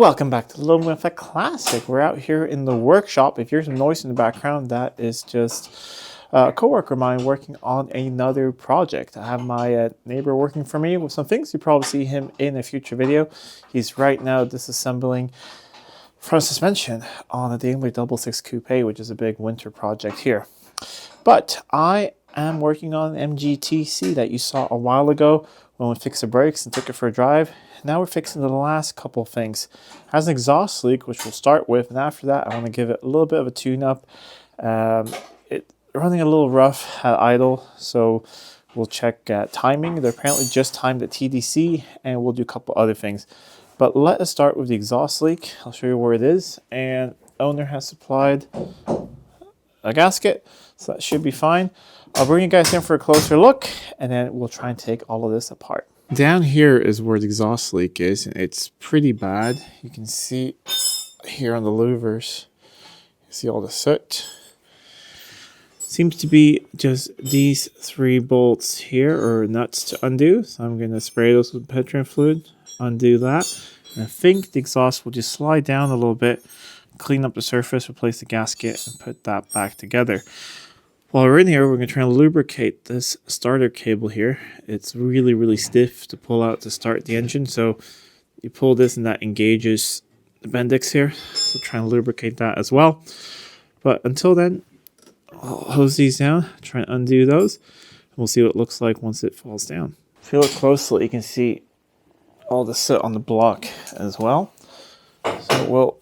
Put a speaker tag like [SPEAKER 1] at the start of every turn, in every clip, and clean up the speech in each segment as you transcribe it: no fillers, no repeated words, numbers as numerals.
[SPEAKER 1] Welcome back to Living with a Classic. We're out here in the workshop. If you hear some noise in the background, that is just a coworker of mine working on another project. I have my neighbor working for me with some things. You probably see him in a future video. He's right now disassembling front suspension on a Daimler 66 Coupe, which is a big winter project here. But I am working on an MGTC that you saw a while ago when we fixed the brakes and took it for a drive. Now we're fixing the last couple things. It has an exhaust leak, which we'll start with, and after that I want to give it a little bit of a tune-up. It's running a little rough at idle, so we'll check timing. They're apparently just timed at TDC, and we'll do a couple other things. But let us start with the exhaust leak. I'll show you where it is, and owner has supplied a gasket, so that should be fine. I'll bring you guys in for a closer look, and then we'll try and take all of this apart. Down here is where the exhaust leak is, and it's pretty bad. You can see here on the louvers, you see all the soot. Seems to be just these 3 bolts here, or nuts to undo. So I'm going to spray those with petroleum fluid, undo that. And I think the exhaust will just slide down a little bit, clean up the surface, replace the gasket, and put that back together. While we're in here, we're going to try and lubricate this starter cable here. It's really, really stiff to pull out to start the engine. So you pull this and that engages the bendix here. So try and lubricate that as well. But until then, I'll hose these down, try and undo those. And we'll see what it looks like once it falls down. If you look closely, you can see all the soot on the block as well. So we'll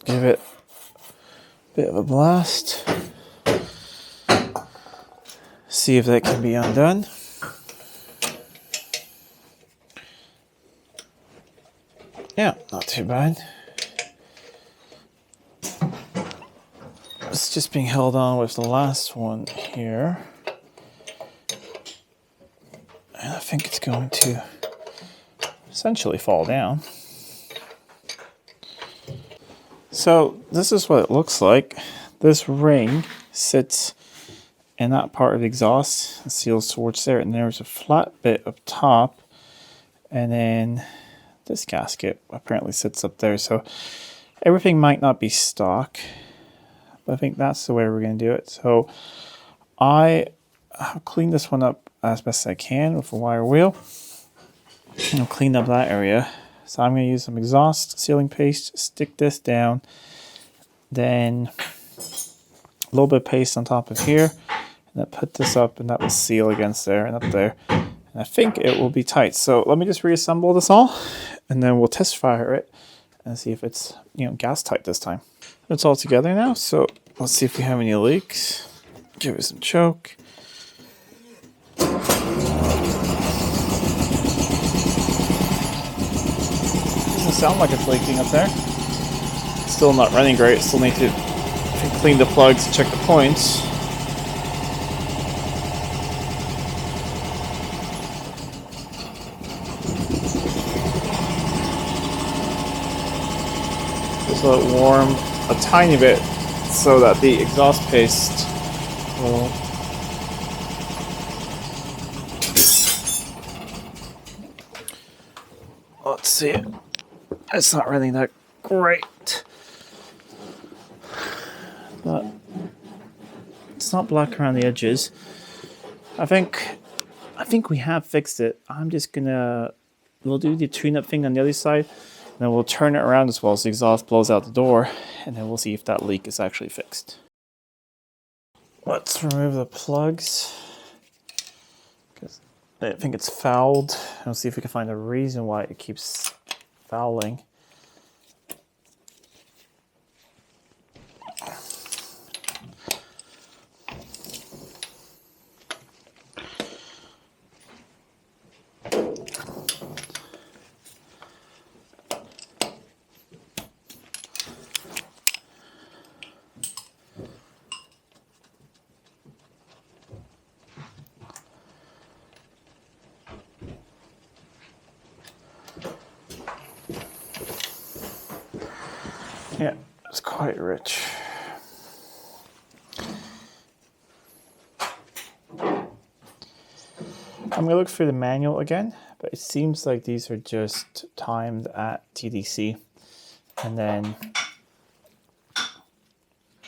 [SPEAKER 1] give it a bit of a blast. See if that can be undone. Yeah, not too bad. It's just being held on with the last one here. And I think it's going to essentially fall down. So this is what it looks like. This ring sits in that part of the exhaust and seals towards there, and there's a flat bit up top, and then this gasket apparently sits up there. So everything might not be stock, but I think that's the way we're going to do it. So I'll clean this one up as best as I can with a wire wheel. I'll clean up that area. So I'm going to use some exhaust sealing paste, stick this down, then a little bit of paste on top of here. And I put this up, and that will seal against there and up there. And I think it will be tight. So let me just reassemble this all, and then we'll test fire it and see if it's gas tight this time. It's all together now, so let's see if we have any leaks. Give it some choke. Doesn't sound like it's leaking up there. Still not running great. Still need to clean the plugs, check the points. Just let it warm a tiny bit so that the exhaust paste will let's see it. It's not really that great, but it's not black around the edges. I think we have fixed it. We'll do the tune-up thing on the other side. And then we'll turn it around as well so the exhaust blows out the door, and then we'll see if that leak is actually fixed. Let's remove the plugs, because I think it's fouled. And we'll see if we can find a reason why it keeps fouling. Yeah, it's quite rich. I'm going to look through the manual again, but it seems like these are just timed at TDC. And then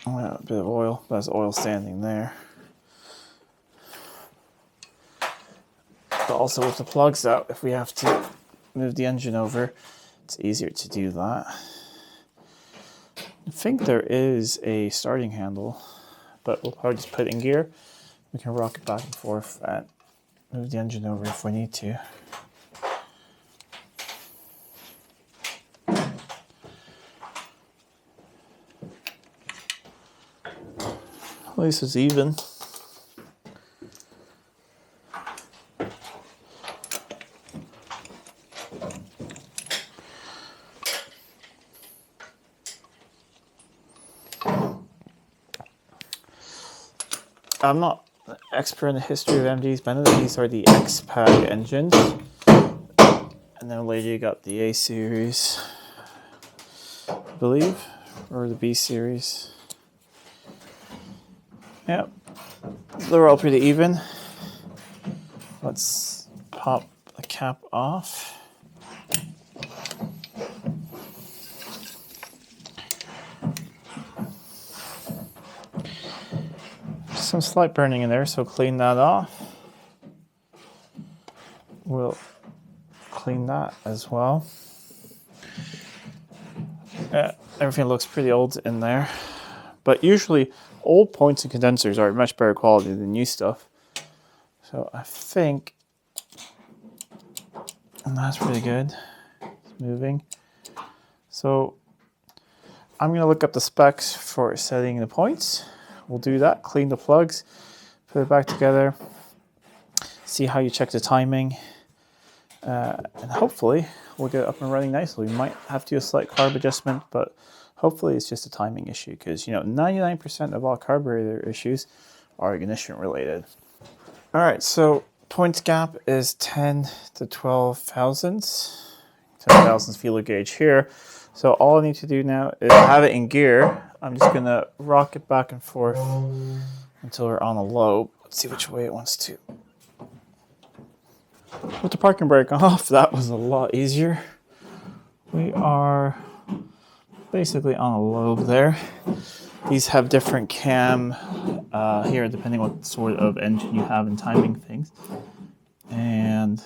[SPEAKER 1] a bit of oil. There's oil standing there. But also with the plugs out, if we have to move the engine over, it's easier to do that. I think there is a starting handle, but we'll probably just put it in gear. We can rock it back and forth and move the engine over if we need to. At least it's even. I'm not an expert in the history of MGs, but I know that these are the X-Pag engines. And then later you got the A series, I believe, or the B series. Yep, they're all pretty even. Let's pop the cap off. Some slight burning in there, so clean that off. We'll clean that as well. Everything looks pretty old in there, but usually old points and condensers are much better quality than new stuff. So I think, and that's pretty good. It's moving. So I'm going to look up the specs for setting the points. We'll do that, clean the plugs, put it back together, see how you check the timing, and hopefully we'll get it up and running nicely. We might have to do a slight carb adjustment, but hopefully it's just a timing issue because, 99% of all carburetor issues are ignition related. All right, so points gap is 10 to 12 thousandths. 10 thousandths feeler gauge here. So all I need to do now is have it in gear. I'm just gonna rock it back and forth until we're on a low. Let's see which way it wants to. With the parking brake off, that was a lot easier. We are basically on a lobe there. These have different cam here, depending on what sort of engine you have and timing things. And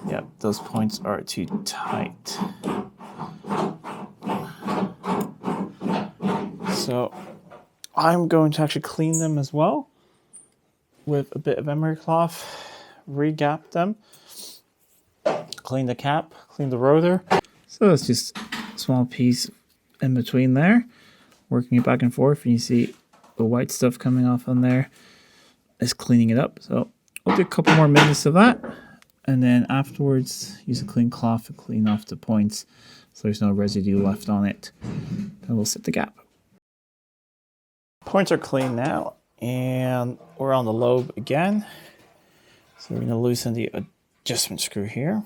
[SPEAKER 1] yeah, those points are too tight. So I'm going to actually clean them as well with a bit of emery cloth, re-gap them, clean the cap, clean the rotor. So it's just a small piece in between there, working it back and forth, and you see the white stuff coming off on there is cleaning it up. So we'll do a couple more minutes of that, and then afterwards use a clean cloth to clean off the points so there's no residue left on it. Then we'll set the gap. Points are clean now, and we're on the lobe again. So we're going to loosen the adjustment screw here.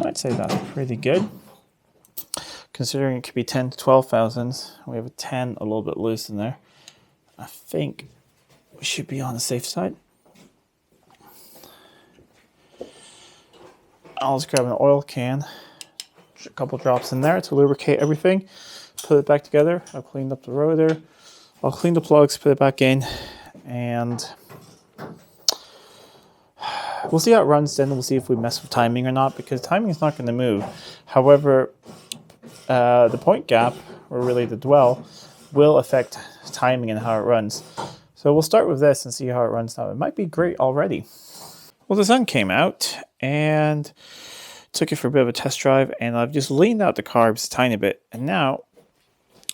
[SPEAKER 1] I'd say that's pretty good. Considering it could be 10 to 12 thousandths, we have a 10 a little bit loose in there. I think we should be on the safe side. I'll just grab an oil can, a couple drops in there to lubricate everything, put it back together. I've cleaned up the rotor. I'll clean the plugs, put it back in, and we'll see how it runs then. We'll see if we mess with timing or not, because timing is not going to move. However, the point gap, or really the dwell, will affect timing and how it runs. So we'll start with this and see how it runs now. It might be great already. Well, the sun came out and took it for a bit of a test drive, and I've just leaned out the carbs a tiny bit, and now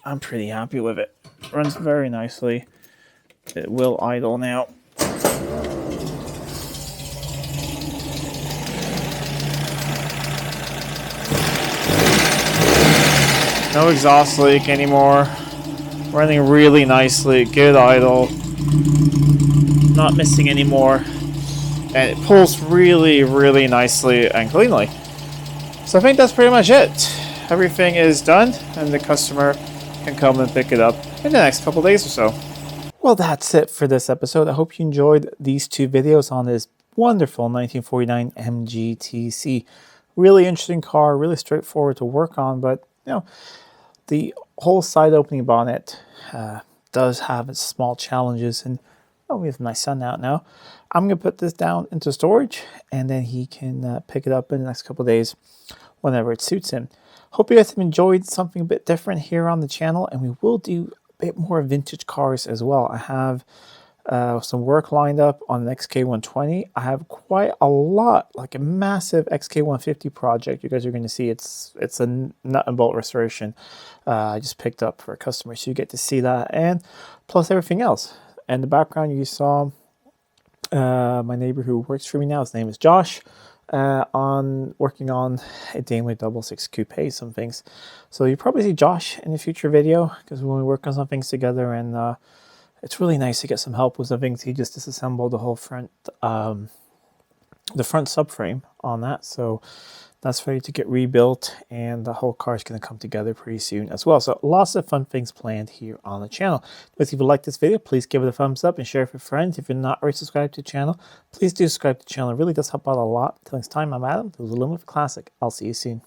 [SPEAKER 1] I'm pretty happy with it. It runs very nicely. It will idle now. No exhaust leak anymore. Running really nicely. Good idle. Not missing anymore. And it pulls really, really nicely and cleanly. So I think that's pretty much it. Everything is done, and the customer can come and pick it up in the next couple days or so. Well, that's it for this episode. I hope you enjoyed these two videos on this wonderful 1949 MGTC. Really interesting car, really straightforward to work on, but the whole side opening bonnet does have its small challenges. And we have my son out now. I'm going to put this down into storage, and then he can pick it up in the next couple of days whenever it suits him. Hope you guys have enjoyed something a bit different here on the channel, and we will do a bit more vintage cars as well. I have some work lined up on an XK120. I have quite a lot, like a massive XK150 project. You guys are going to see it's a nut and bolt restoration I just picked up for a customer, so you get to see that, and plus everything else. In the background you saw my neighbor who works for me now. His name is Josh, working on a Daimler 66 Coupe, some things. So you probably see Josh in a future video, because when we work on some things together, and it's really nice to get some help with some things. He just disassembled the whole front, the front subframe on that, so that's ready to get rebuilt, and the whole car is going to come together pretty soon as well. So lots of fun things planned here on the channel. But if you like this video, please give it a thumbs up and share it with friends. If you're not already subscribed to the channel, please do subscribe to the channel. It really does help out a lot. Until next time, I'm Adam. This was Living with a Classic. I'll see you soon.